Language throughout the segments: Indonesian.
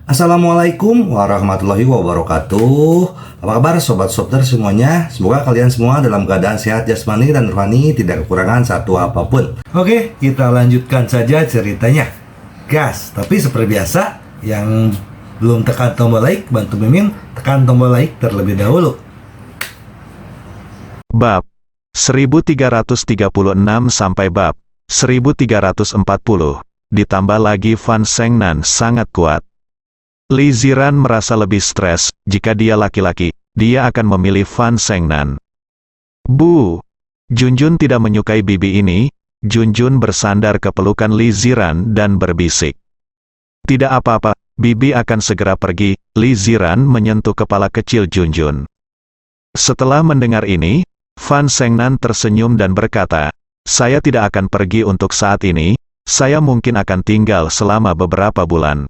Assalamualaikum warahmatullahi wabarakatuh. Apa kabar sobat Softer semuanya? Semoga kalian semua dalam keadaan sehat jasmani dan rohani, tidak kekurangan satu apapun. Oke, kita lanjutkan saja ceritanya. Gas, tapi seperti biasa, yang belum tekan tombol like, bantu Mimin tekan tombol like terlebih dahulu. Bab 1336 sampai bab 1340, ditambah lagi Fan Shengnan sangat kuat. Li Ziran merasa lebih stres. Jika dia laki-laki, dia akan memilih Fan Shengnan. Bu! Junjun tidak menyukai bibi ini. Junjun bersandar ke pelukan Li Ziran dan berbisik. Tidak apa-apa, bibi akan segera pergi. Li Ziran menyentuh kepala kecil Junjun. Setelah mendengar ini, Fan Shengnan tersenyum dan berkata, "Saya tidak akan pergi untuk saat ini, saya mungkin akan tinggal selama beberapa bulan."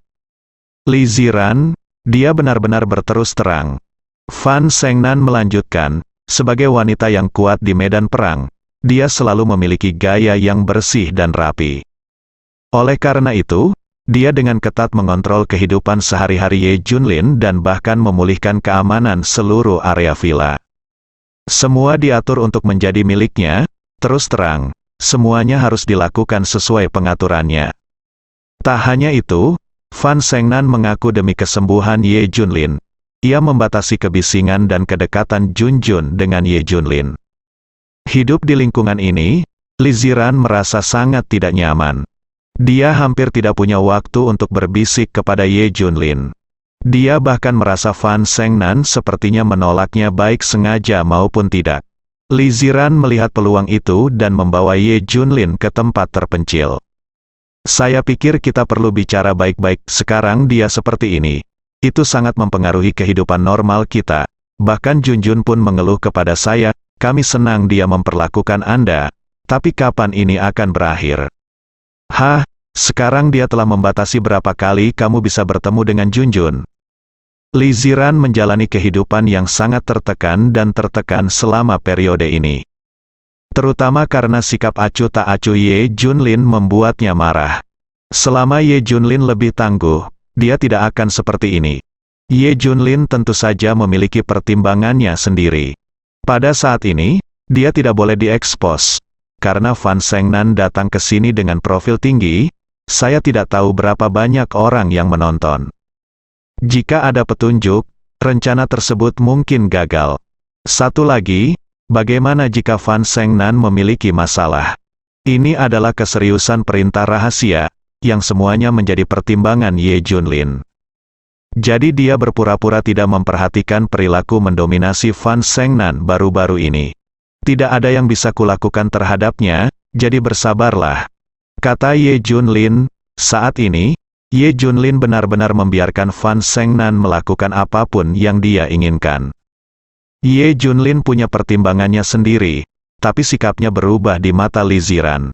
Li Ziran, dia benar-benar berterus terang. Fan Shengnan melanjutkan, sebagai wanita yang kuat di medan perang, dia selalu memiliki gaya yang bersih dan rapi. Oleh karena itu, dia dengan ketat mengontrol kehidupan sehari-hari Ye Junlin dan bahkan memulihkan keamanan seluruh area villa. Semua diatur untuk menjadi miliknya, terus terang, semuanya harus dilakukan sesuai pengaturannya. Tak hanya itu, Fan Shengnan mengaku demi kesembuhan Ye Junlin, ia membatasi kebisingan dan kedekatan Junjun dengan Ye Junlin. Hidup di lingkungan ini, Li Ziran merasa sangat tidak nyaman. Dia hampir tidak punya waktu untuk berbisik kepada Ye Junlin. Dia bahkan merasa Fan Shengnan sepertinya menolaknya baik sengaja maupun tidak. Li Ziran melihat peluang itu dan membawa Ye Junlin ke tempat terpencil. "Saya pikir kita perlu bicara baik-baik. Sekarang dia seperti ini. Itu sangat mempengaruhi kehidupan normal kita. Bahkan Junjun pun mengeluh kepada saya, kami senang dia memperlakukan Anda. Tapi kapan ini akan berakhir?" "Hah? Sekarang dia telah membatasi berapa kali kamu bisa bertemu dengan Junjun?" Li Ziran menjalani kehidupan yang sangat tertekan dan tertekan selama periode ini. Terutama karena sikap acuh tak acuh Ye Junlin membuatnya marah. Selama Ye Junlin lebih tangguh, dia tidak akan seperti ini. Ye Junlin tentu saja memiliki pertimbangannya sendiri. Pada saat ini, dia tidak boleh diekspos. Karena Fan Shengnan datang ke sini dengan profil tinggi, saya tidak tahu berapa banyak orang yang menonton. Jika ada petunjuk, rencana tersebut mungkin gagal. Satu lagi, bagaimana jika Fan Shengnan memiliki masalah? Ini adalah keseriusan perintah rahasia, yang semuanya menjadi pertimbangan Ye Junlin. Jadi dia berpura-pura tidak memperhatikan perilaku mendominasi Fan Shengnan baru-baru ini. "Tidak ada yang bisa kulakukan terhadapnya, jadi bersabarlah," kata Ye Junlin. Saat ini, Ye Junlin benar-benar membiarkan Fan Shengnan melakukan apapun yang dia inginkan. Ye Junlin punya pertimbangannya sendiri, tapi sikapnya berubah di mata Li Ziran.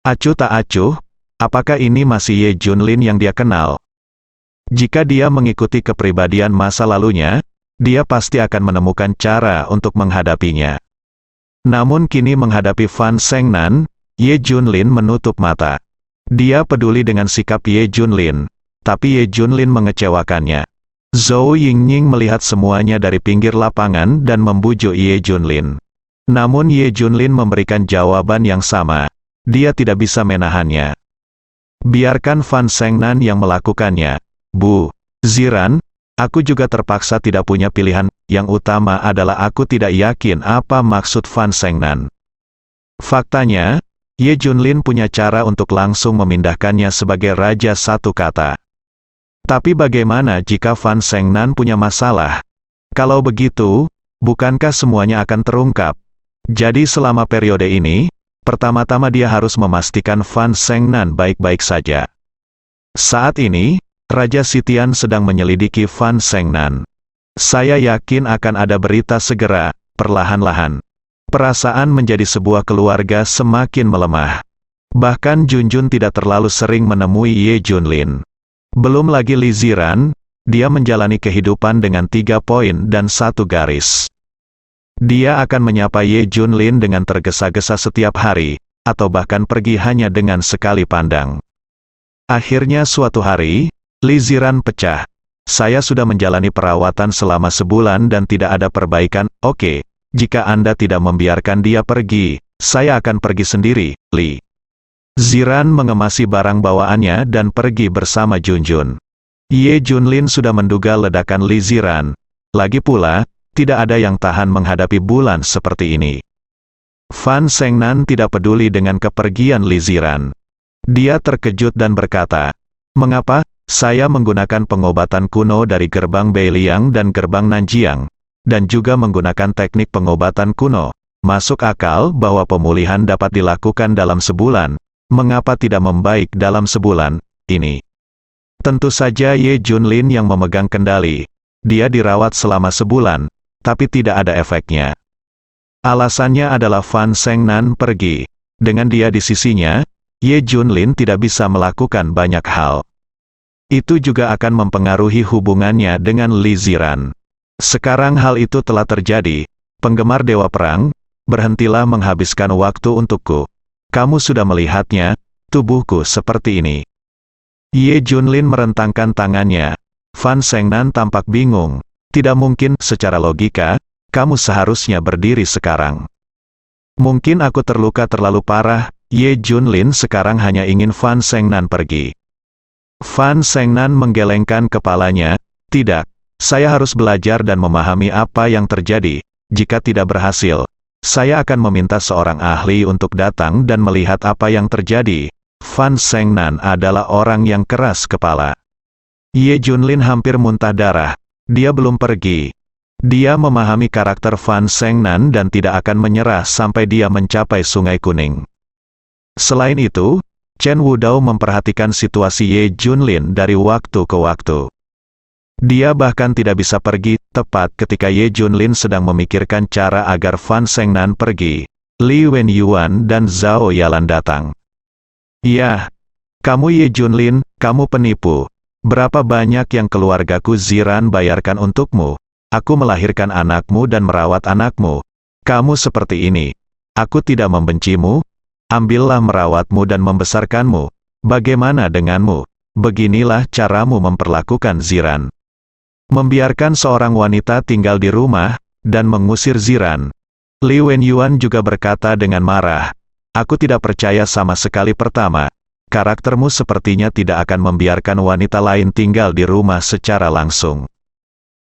Acuh tak acuh, apakah ini masih Ye Junlin yang dia kenal? Jika dia mengikuti kepribadian masa lalunya, dia pasti akan menemukan cara untuk menghadapinya. Namun kini menghadapi Fan Shengnan, Ye Junlin menutup mata. Dia peduli dengan sikap Ye Junlin, tapi Ye Junlin mengecewakannya. Zhou Yingning melihat semuanya dari pinggir lapangan dan membujuk Ye Junlin. Namun Ye Junlin memberikan jawaban yang sama. Dia tidak bisa menahannya. "Biarkan Fan Shengnan yang melakukannya, Bu Ziran. Aku juga terpaksa tidak punya pilihan. Yang utama adalah aku tidak yakin apa maksud Fan Shengnan." Faktanya, Ye Junlin punya cara untuk langsung memindahkannya sebagai raja satu kata. Tapi bagaimana jika Fan Shengnan punya masalah? Kalau begitu, bukankah semuanya akan terungkap? Jadi selama periode ini, pertama-tama dia harus memastikan Fan Shengnan baik-baik saja. Saat ini, Raja Sitian sedang menyelidiki Fan Shengnan. "Saya yakin akan ada berita segera." Perlahan-lahan, perasaan menjadi sebuah keluarga semakin melemah. Bahkan Junjun tidak terlalu sering menemui Ye Junlin. Belum lagi Li Ziran, dia menjalani kehidupan dengan 3 poin dan 1 garis. Dia akan menyapa Ye Junlin dengan tergesa-gesa setiap hari, atau bahkan pergi hanya dengan sekali pandang. Akhirnya suatu hari, Li Ziran pecah. Saya sudah menjalani perawatan selama sebulan dan tidak ada perbaikan. Oke, jika Anda tidak membiarkan dia pergi, saya akan pergi sendiri, Li. Ziran mengemasi barang bawaannya dan pergi bersama Junjun. Ye Junlin sudah menduga ledakan Li Ziran. Lagi pula, tidak ada yang tahan menghadapi bulan seperti ini. Fan Shengnan tidak peduli dengan kepergian Li Ziran. Dia terkejut dan berkata, "Mengapa? Saya menggunakan pengobatan kuno dari gerbang Beiliang dan gerbang Nanjiang, dan juga menggunakan teknik pengobatan kuno. Masuk akal bahwa pemulihan dapat dilakukan dalam sebulan. Mengapa tidak membaik dalam sebulan ini?" Tentu saja Ye Junlin yang memegang kendali. Dia dirawat selama sebulan, tapi tidak ada efeknya. Alasannya adalah Fan Shengnan pergi. Dengan dia di sisinya, Ye Junlin tidak bisa melakukan banyak hal. Itu juga akan mempengaruhi hubungannya dengan Li Ziran. Sekarang hal itu telah terjadi. Penggemar Dewa Perang, berhentilah menghabiskan waktu untukku. Kamu sudah melihatnya, tubuhku seperti ini. Ye Junlin merentangkan tangannya. Fan Shengnan tampak bingung. Tidak mungkin, secara logika, kamu seharusnya berdiri sekarang. Mungkin aku terluka terlalu parah. Ye Junlin sekarang hanya ingin Fan Shengnan pergi. Fan Shengnan menggelengkan kepalanya. Tidak, saya harus belajar dan memahami apa yang terjadi. Jika tidak berhasil, saya akan meminta seorang ahli untuk datang dan melihat apa yang terjadi. Fan Shengnan adalah orang yang keras kepala. Ye Junlin hampir muntah darah. Dia belum pergi. Dia memahami karakter Fan Shengnan dan tidak akan menyerah sampai dia mencapai Sungai Kuning. Selain itu, Chen Wudao memperhatikan situasi Ye Junlin dari waktu ke waktu. Dia bahkan tidak bisa pergi, tepat ketika Ye Junlin sedang memikirkan cara agar Fan Shengnan pergi. Li Wenyuan dan Zhao Yalan datang. "Ya, kamu Ye Junlin, kamu penipu. Berapa banyak yang keluargaku Ziran bayarkan untukmu? Aku melahirkan anakmu dan merawat anakmu. Kamu seperti ini. Aku tidak membencimu. Ambillah merawatmu dan membesarkanmu. Bagaimana denganmu? Beginilah caramu memperlakukan Ziran. Membiarkan seorang wanita tinggal di rumah, dan mengusir Ziran." Li Wenyuan juga berkata dengan marah, "Aku tidak percaya sama sekali. Pertama, karaktermu sepertinya tidak akan membiarkan wanita lain tinggal di rumah secara langsung.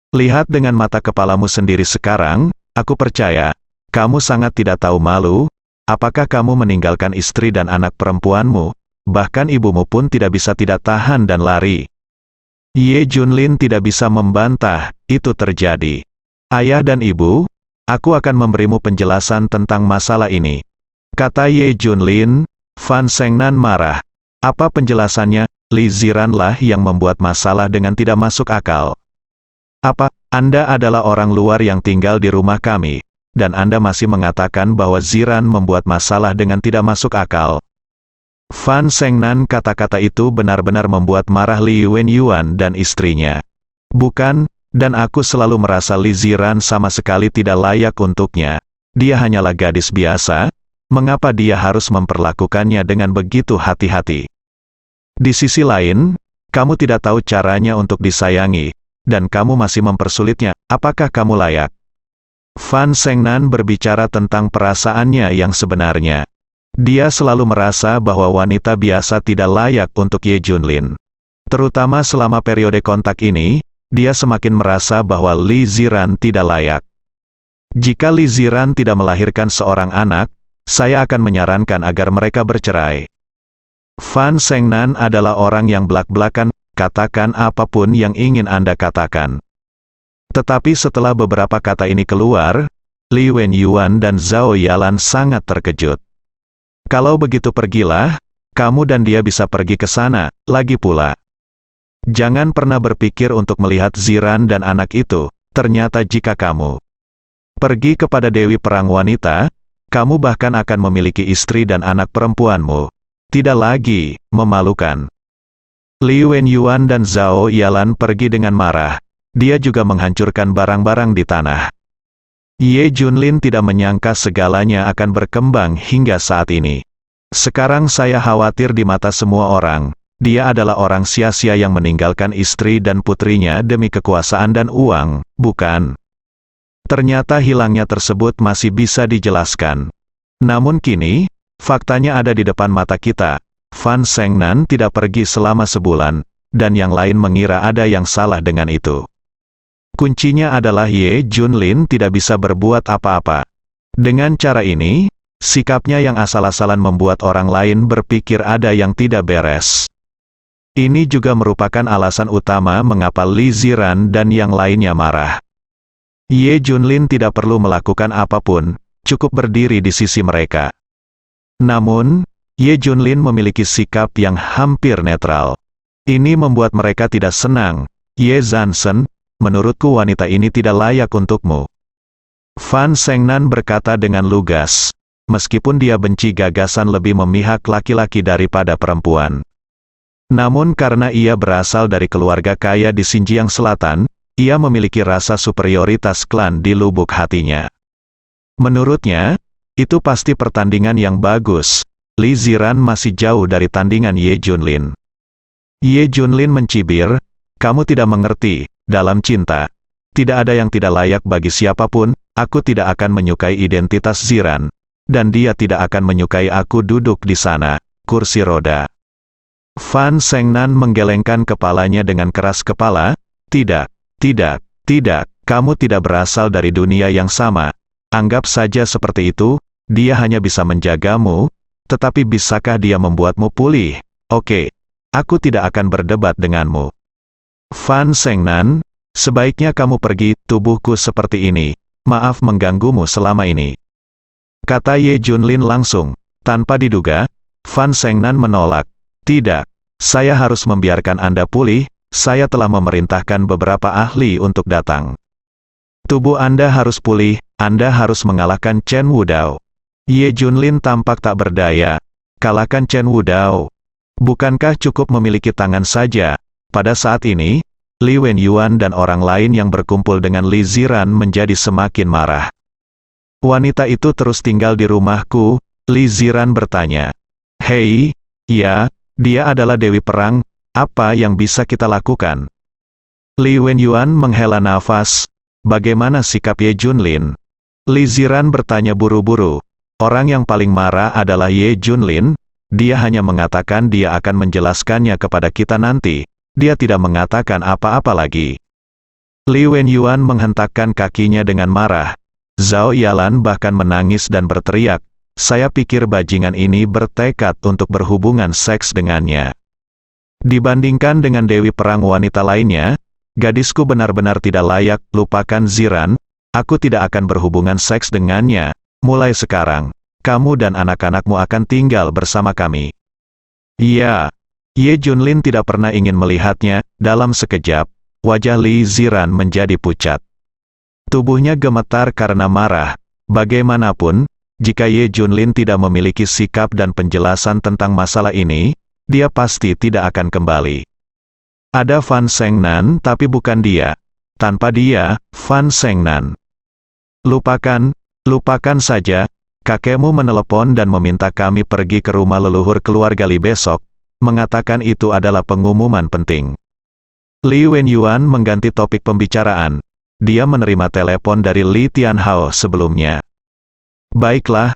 Lihat dengan mata kepalamu sendiri sekarang, aku percaya, kamu sangat tidak tahu malu. Apakah kamu meninggalkan istri dan anak perempuanmu? Bahkan ibumu pun tidak bisa tidak tahan dan lari." Ye Junlin tidak bisa membantah, itu terjadi. "Ayah dan ibu, aku akan memberimu penjelasan tentang masalah ini," kata Ye Junlin. Fan Shengnan marah. "Apa penjelasannya? Li Ziranlah yang membuat masalah dengan tidak masuk akal. Apa, Anda adalah orang luar yang tinggal di rumah kami, dan Anda masih mengatakan bahwa Ziran membuat masalah dengan tidak masuk akal?" Fan Shengnan, kata-kata itu benar-benar membuat marah Li Wenyuan dan istrinya. "Bukan, dan aku selalu merasa Li Ziran sama sekali tidak layak untuknya. Dia hanyalah gadis biasa. Mengapa dia harus memperlakukannya dengan begitu hati-hati? Di sisi lain, kamu tidak tahu caranya untuk disayangi, dan kamu masih mempersulitnya. Apakah kamu layak?" Fan Shengnan berbicara tentang perasaannya yang sebenarnya. Dia selalu merasa bahwa wanita biasa tidak layak untuk Ye Junlin. Terutama selama periode kontak ini, dia semakin merasa bahwa Li Ziran tidak layak. "Jika Li Ziran tidak melahirkan seorang anak, saya akan menyarankan agar mereka bercerai." Fan Shengnan adalah orang yang belak-belakan, katakan apapun yang ingin Anda katakan. Tetapi setelah beberapa kata ini keluar, Li Wenyuan dan Zhao Yalan sangat terkejut. "Kalau begitu pergilah, kamu dan dia bisa pergi ke sana. Lagi pula, jangan pernah berpikir untuk melihat Ziran dan anak itu. Ternyata jika kamu pergi kepada Dewi Perang Wanita, kamu bahkan akan memiliki istri dan anak perempuanmu. Tidak lagi, memalukan." Li Wenyuan dan Zhao Yalan pergi dengan marah. Dia juga menghancurkan barang-barang di tanah. Ye Junlin tidak menyangka segalanya akan berkembang hingga saat ini. "Sekarang saya khawatir di mata semua orang. dia adalah orang sia-sia yang meninggalkan istri dan putrinya demi kekuasaan dan uang, bukan? Ternyata hilangnya tersebut masih bisa dijelaskan. Namun kini, faktanya ada di depan mata kita. Fan Shengnan tidak pergi selama sebulan, dan yang lain mengira ada yang salah dengan itu. Kuncinya adalah Ye Junlin tidak bisa berbuat apa-apa. Dengan cara ini, sikapnya yang asal-asalan membuat orang lain berpikir ada yang tidak beres. Ini juga merupakan alasan utama mengapa Li Ziran dan yang lainnya marah. Ye Junlin tidak perlu melakukan apapun, cukup berdiri di sisi mereka. Namun, Ye Junlin memiliki sikap yang hampir netral. Ini membuat mereka tidak senang. Ye Zansen, menurutku wanita ini tidak layak untukmu. Fan Shengnan berkata dengan lugas, meskipun dia benci gagasan lebih memihak laki-laki daripada perempuan. Namun karena ia berasal dari keluarga kaya di Xinjiang Selatan, ia memiliki rasa superioritas klan di lubuk hatinya. Menurutnya, itu pasti pertandingan yang bagus. Li Ziran masih jauh dari tandingan Ye Junlin. Ye Junlin mencibir, kamu tidak mengerti, dalam cinta, tidak ada yang tidak layak bagi siapapun, aku tidak akan menyukai identitas Ziran, dan dia tidak akan menyukai aku duduk di sana, kursi roda. Fan Shengnan menggelengkan kepalanya dengan keras kepala, tidak, kamu tidak berasal dari dunia yang sama, anggap saja seperti itu, dia hanya bisa menjagamu, tetapi bisakah dia membuatmu pulih? Oke, aku tidak akan berdebat denganmu. Fan Shengnan, sebaiknya kamu pergi, tubuhku seperti ini, maaf mengganggumu selama ini. Kata Ye Junlin langsung, tanpa diduga, Fan Shengnan menolak. Tidak, saya harus membiarkan Anda pulih, saya telah memerintahkan beberapa ahli untuk datang. Tubuh Anda harus pulih, Anda harus mengalahkan Chen Wudao. Ye Junlin tampak tak berdaya. Kalahkan Chen Wudao. Bukankah cukup memiliki tangan saja? Pada saat ini, Li Wenyuan dan orang lain yang berkumpul dengan Li Ziran menjadi semakin marah. Wanita itu terus tinggal di rumahku, Li Ziran bertanya. Hei, ya, dia adalah Dewi Perang, apa yang bisa kita lakukan? Li Wenyuan menghela nafas, bagaimana sikap Ye Junlin? Li Ziran bertanya buru-buru. Orang yang paling marah adalah Ye Junlin, dia hanya mengatakan dia akan menjelaskannya kepada kita nanti, dia tidak mengatakan apa-apa lagi. Li Wenyuan menghentakkan kakinya dengan marah. Zhao Yalan bahkan menangis dan berteriak, saya pikir bajingan ini bertekad untuk berhubungan seks dengannya. Dibandingkan dengan Dewi Perang wanita lainnya, gadisku benar-benar tidak layak, lupakan Ziran, aku tidak akan berhubungan seks dengannya, mulai sekarang, kamu dan anak-anakmu akan tinggal bersama kami. Iya, Ye Junlin tidak pernah ingin melihatnya, dalam sekejap, wajah Li Ziran menjadi pucat. Tubuhnya gemetar karena marah, bagaimanapun, jika Ye Junlin tidak memiliki sikap dan penjelasan tentang masalah ini, dia pasti tidak akan kembali. Ada Fan Shengnan tapi bukan dia. Tanpa dia, Fan Shengnan. Lupakan saja, kakekmu menelepon dan meminta kami pergi ke rumah leluhur keluarga Li besok, mengatakan itu adalah pengumuman penting. Li Wenyuan mengganti topik pembicaraan. Dia menerima telepon dari Li Tianhao sebelumnya. Baiklah,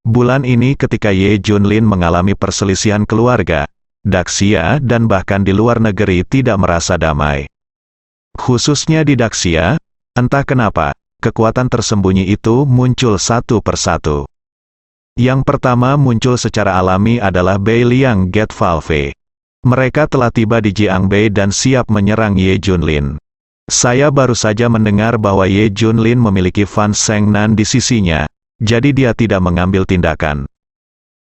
bulan ini ketika Ye Junlin mengalami perselisihan keluarga, Daxia dan bahkan di luar negeri tidak merasa damai. Khususnya di Daxia, entah kenapa, kekuatan tersembunyi itu muncul satu persatu. Yang pertama muncul secara alami adalah Bei Liang Get Valve. Mereka telah tiba di Jiangbei dan siap menyerang Ye Junlin. Saya baru saja mendengar bahwa Ye Junlin memiliki Fan Shengnan di sisinya, jadi dia tidak mengambil tindakan.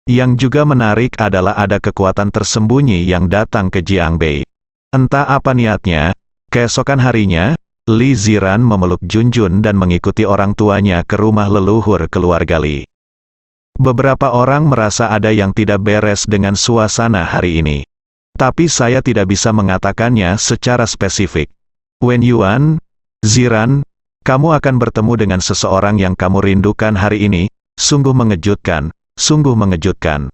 Yang juga menarik adalah ada kekuatan tersembunyi yang datang ke Jiangbei. Entah apa niatnya, keesokan harinya, Li Ziran memeluk Junjun dan mengikuti orang tuanya ke rumah leluhur keluarga Li. Beberapa orang merasa ada yang tidak beres dengan suasana hari ini. Tapi saya tidak bisa mengatakannya secara spesifik. Wenyuan, Ziran, kamu akan bertemu dengan seseorang yang kamu rindukan hari ini, sungguh mengejutkan, sungguh mengejutkan.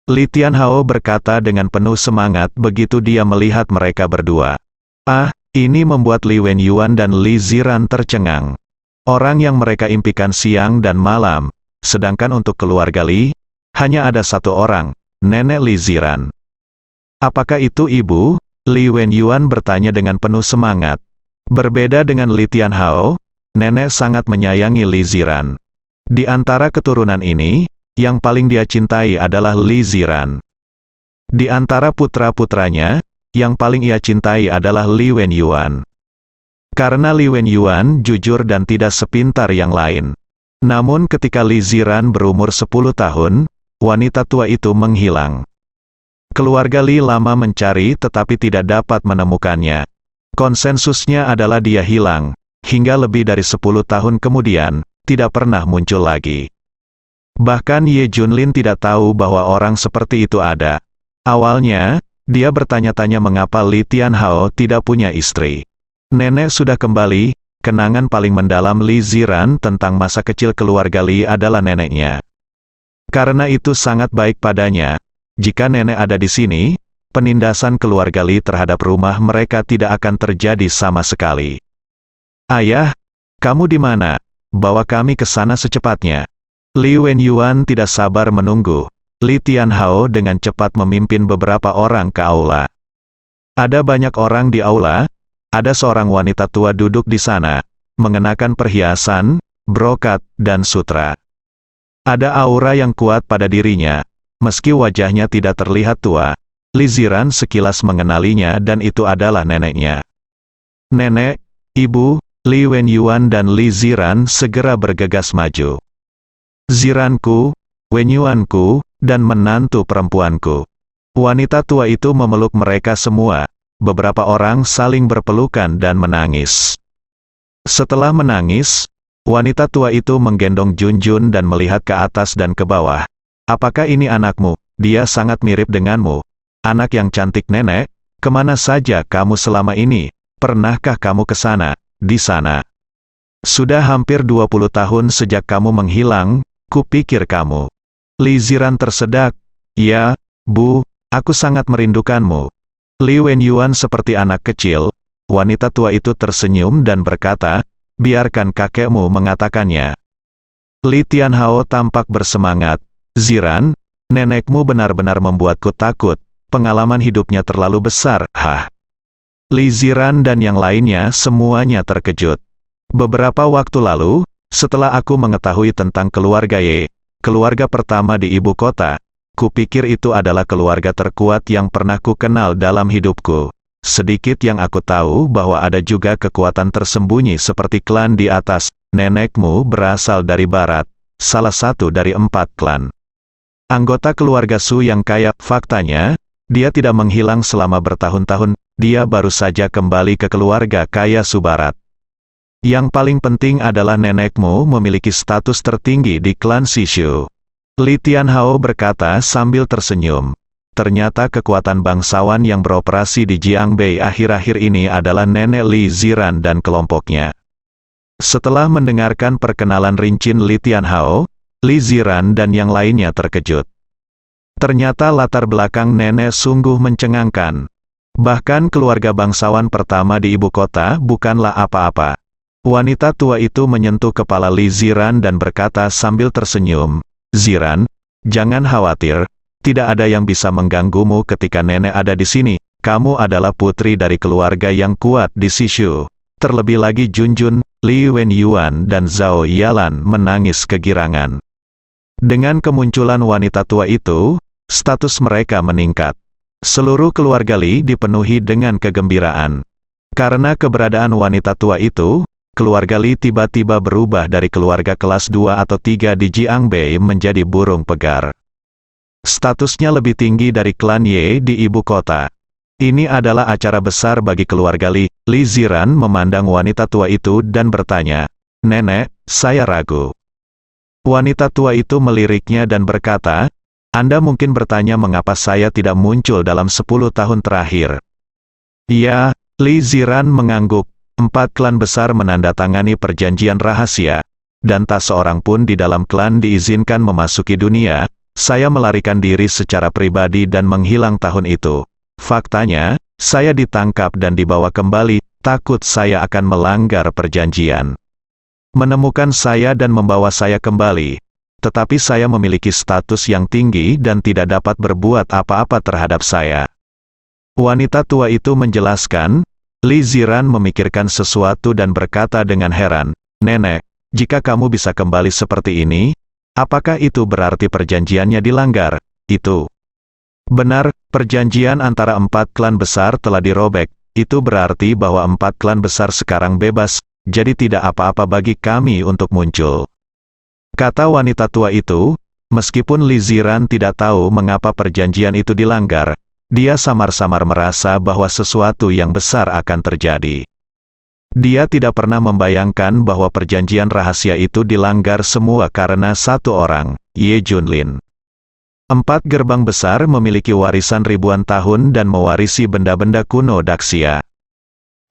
Li Tianhao berkata dengan penuh semangat begitu dia melihat mereka berdua. Ah, ini membuat Li Wenyuan dan Li Ziran tercengang. Orang yang mereka impikan siang dan malam, sedangkan untuk keluarga Li, hanya ada satu orang, nenek Li Ziran. Apakah itu ibu? Li Wenyuan bertanya dengan penuh semangat. Berbeda dengan Li Tianhao, nenek sangat menyayangi Li Ziran. Di antara keturunan ini, yang paling dia cintai adalah Li Ziran. Di antara putra-putranya, yang paling ia cintai adalah Li Wenyuan. Karena Li Wenyuan jujur dan tidak sepintar yang lain. Namun ketika Li Ziran berumur 10 tahun, wanita tua itu menghilang. Keluarga Li lama mencari tetapi tidak dapat menemukannya. Konsensusnya adalah dia hilang, hingga lebih dari 10 tahun kemudian, tidak pernah muncul lagi. Bahkan Ye Junlin tidak tahu bahwa orang seperti itu ada. Awalnya, dia bertanya-tanya mengapa Li Tianhao tidak punya istri. Nenek sudah kembali, kenangan paling mendalam Li Ziran tentang masa kecil keluarga Li adalah neneknya. Karena itu sangat baik padanya, jika nenek ada di sini, penindasan keluarga Li terhadap rumah mereka tidak akan terjadi sama sekali. Ayah, kamu di mana? Bawa kami ke sana secepatnya. Li Wenyuan tidak sabar menunggu. Li Tianhao dengan cepat memimpin beberapa orang ke aula. Ada banyak orang di aula, ada seorang wanita tua duduk di sana, mengenakan perhiasan, brokat, dan sutra. Ada aura yang kuat pada dirinya, meski wajahnya tidak terlihat tua. Li Ziran sekilas mengenalinya dan itu adalah neneknya. Nenek, ibu, Li Wenyuan dan Li Ziran segera bergegas maju. Ziranku, Wenyuanku, dan menantu perempuanku. Wanita tua itu memeluk mereka semua, beberapa orang saling berpelukan dan menangis. Setelah menangis, wanita tua itu menggendong Junjun dan melihat ke atas dan ke bawah. Apakah ini anakmu? Dia sangat mirip denganmu. Anak yang cantik nenek, kemana saja kamu selama ini? Pernahkah kamu ke sana, di sana? Sudah hampir 20 tahun sejak kamu menghilang, kupikir kamu. Li Ziran tersedak. Ya, Bu, aku sangat merindukanmu. Li Wenyuan seperti anak kecil, wanita tua itu tersenyum dan berkata, biarkan kakekmu mengatakannya. Li Tianhao tampak bersemangat. Ziran, nenekmu benar-benar membuatku takut, pengalaman hidupnya terlalu besar, hah. Li Ziran dan yang lainnya semuanya terkejut. Beberapa waktu lalu, setelah aku mengetahui tentang keluarga Ye, keluarga pertama di ibu kota, kupikir itu adalah keluarga terkuat yang pernah ku kenal dalam hidupku. Sedikit yang aku tahu bahwa ada juga kekuatan tersembunyi seperti klan di atas. Nenekmu berasal dari barat, salah satu dari 4 klan. Anggota keluarga Su yang kaya, faktanya, dia tidak menghilang selama bertahun-tahun, dia baru saja kembali ke keluarga kaya Su Barat. Yang paling penting adalah nenekmu memiliki status tertinggi di klan Sishu. Li Tianhao berkata sambil tersenyum. Ternyata kekuatan bangsawan yang beroperasi di Jiangbei akhir-akhir ini adalah nenek Li Ziran dan kelompoknya. Setelah mendengarkan perkenalan rinci Li Tianhao, Li Ziran dan yang lainnya terkejut. Ternyata latar belakang nenek sungguh mencengangkan. Bahkan keluarga bangsawan pertama di ibu kota bukanlah apa-apa. Wanita tua itu menyentuh kepala Li Ziran dan berkata sambil tersenyum, Ziran, jangan khawatir, tidak ada yang bisa mengganggumu ketika nenek ada di sini. Kamu adalah putri dari keluarga yang kuat di Sishu. Terlebih lagi Junjun, Li Wenyuan dan Zhao Yalan menangis kegirangan. Dengan kemunculan wanita tua itu, status mereka meningkat. Seluruh keluarga Li dipenuhi dengan kegembiraan. Karena keberadaan wanita tua itu, keluarga Li tiba-tiba berubah dari keluarga kelas 2 atau 3 di Jiangbei menjadi burung pegar. Statusnya lebih tinggi dari klan Ye di ibu kota. Ini adalah acara besar bagi keluarga Li. Li Ziran memandang wanita tua itu dan bertanya, Nenek, saya ragu. Wanita tua itu meliriknya dan berkata, Anda mungkin bertanya mengapa saya tidak muncul dalam 10 tahun terakhir. Ya, Li Ziran mengangguk. 4 klan besar menandatangani perjanjian rahasia, dan tak seorang pun di dalam klan diizinkan memasuki dunia. saya melarikan diri secara pribadi dan menghilang tahun itu. Faktanya, saya ditangkap dan dibawa kembali, takut saya akan melanggar perjanjian. Menemukan saya dan membawa saya kembali. Tetapi saya memiliki status yang tinggi dan tidak dapat berbuat apa-apa terhadap saya. Wanita tua itu menjelaskan. Li Ziran memikirkan sesuatu dan berkata dengan heran, "Nenek, jika kamu bisa kembali seperti ini, apakah itu berarti perjanjiannya dilanggar?" Itu benar, perjanjian antara 4 klan besar telah dirobek. Itu berarti bahwa 4 klan besar sekarang bebas, jadi tidak apa-apa bagi kami untuk muncul. Kata wanita tua itu, meskipun Li Ziran tidak tahu mengapa perjanjian itu dilanggar, dia samar-samar merasa bahwa sesuatu yang besar akan terjadi. Dia tidak pernah membayangkan bahwa perjanjian rahasia itu dilanggar semua karena satu orang, Ye Junlin. 4 gerbang besar memiliki warisan ribuan tahun dan mewarisi benda-benda kuno Daxia.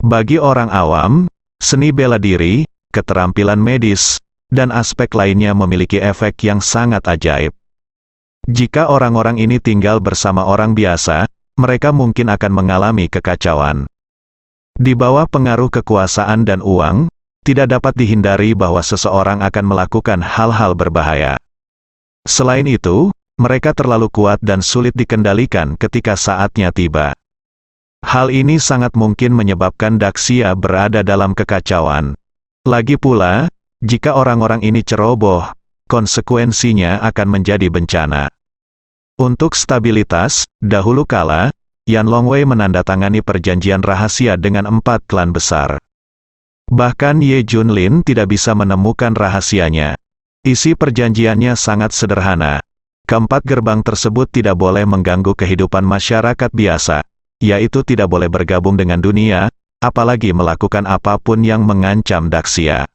Bagi orang awam, seni bela diri, keterampilan medis, dan aspek lainnya memiliki efek yang sangat ajaib. Jika orang-orang ini tinggal bersama orang biasa, mereka mungkin akan mengalami kekacauan. Di bawah pengaruh kekuasaan dan uang, tidak dapat dihindari bahwa seseorang akan melakukan hal-hal berbahaya. Selain itu, mereka terlalu kuat dan sulit dikendalikan ketika saatnya tiba. Hal ini sangat mungkin menyebabkan Daxia berada dalam kekacauan. Lagi pula, jika orang-orang ini ceroboh, konsekuensinya akan menjadi bencana. Untuk stabilitas, dahulu kala, Yan Longwei menandatangani perjanjian rahasia dengan 4 klan besar. Bahkan Ye Junlin tidak bisa menemukan rahasianya. Isi perjanjiannya sangat sederhana. Keempat gerbang tersebut tidak boleh mengganggu kehidupan masyarakat biasa, yaitu tidak boleh bergabung dengan dunia, apalagi melakukan apapun yang mengancam Daxia.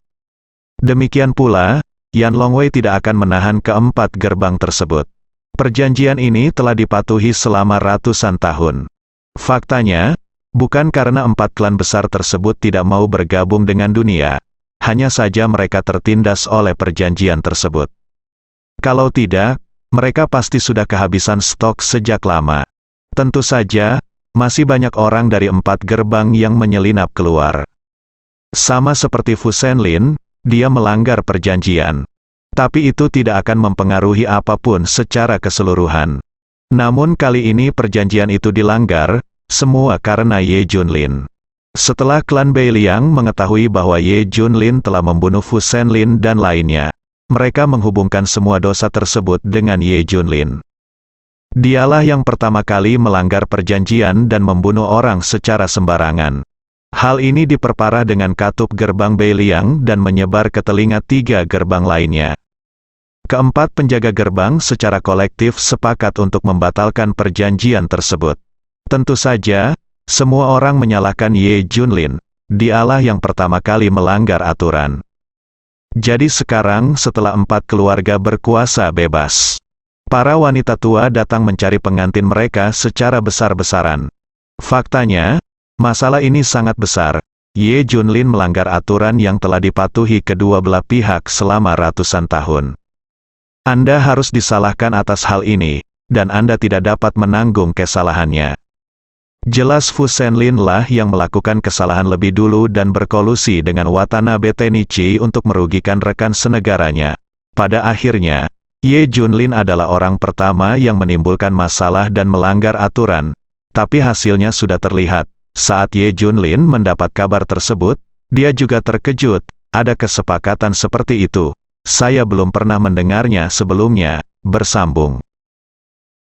Demikian pula, Yan Longwei tidak akan menahan keempat gerbang tersebut. Perjanjian ini telah dipatuhi selama ratusan tahun. Faktanya, bukan karena 4 klan besar tersebut tidak mau bergabung dengan dunia, hanya saja mereka tertindas oleh perjanjian tersebut. Kalau tidak, mereka pasti sudah kehabisan stok sejak lama. Tentu saja, masih banyak orang dari 4 gerbang yang menyelinap keluar. Sama seperti Fu Senlin, dia melanggar perjanjian. Tapi itu tidak akan mempengaruhi apapun secara keseluruhan. Namun kali ini perjanjian itu dilanggar, semua karena Ye Junlin. Setelah klan Beiliang mengetahui bahwa Ye Junlin telah membunuh Fu Senlin dan lainnya, mereka menghubungkan semua dosa tersebut dengan Ye Junlin. Dialah yang pertama kali melanggar perjanjian dan membunuh orang secara sembarangan. Hal ini diperparah dengan katup gerbang Beiliang dan menyebar ke telinga 3 gerbang lainnya. Keempat penjaga gerbang secara kolektif sepakat untuk membatalkan perjanjian tersebut. Tentu saja, semua orang menyalahkan Ye Junlin. Dialah yang pertama kali melanggar aturan. Jadi sekarang setelah 4 keluarga berkuasa bebas, para wanita tua datang mencari pengantin mereka secara besar-besaran. Faktanya, masalah ini sangat besar. Ye Junlin melanggar aturan yang telah dipatuhi kedua belah pihak selama ratusan tahun. Anda harus disalahkan atas hal ini, dan Anda tidak dapat menanggung kesalahannya. Jelas Fu Senlin lah yang melakukan kesalahan lebih dulu dan berkolusi dengan Watanabe Tenichi untuk merugikan rekan senegaranya. Pada akhirnya, Ye Junlin adalah orang pertama yang menimbulkan masalah dan melanggar aturan. Tapi hasilnya sudah terlihat. Saat Ye Junlin mendapat kabar tersebut, dia juga terkejut. Ada kesepakatan seperti itu. Saya belum pernah mendengarnya sebelumnya. Bersambung.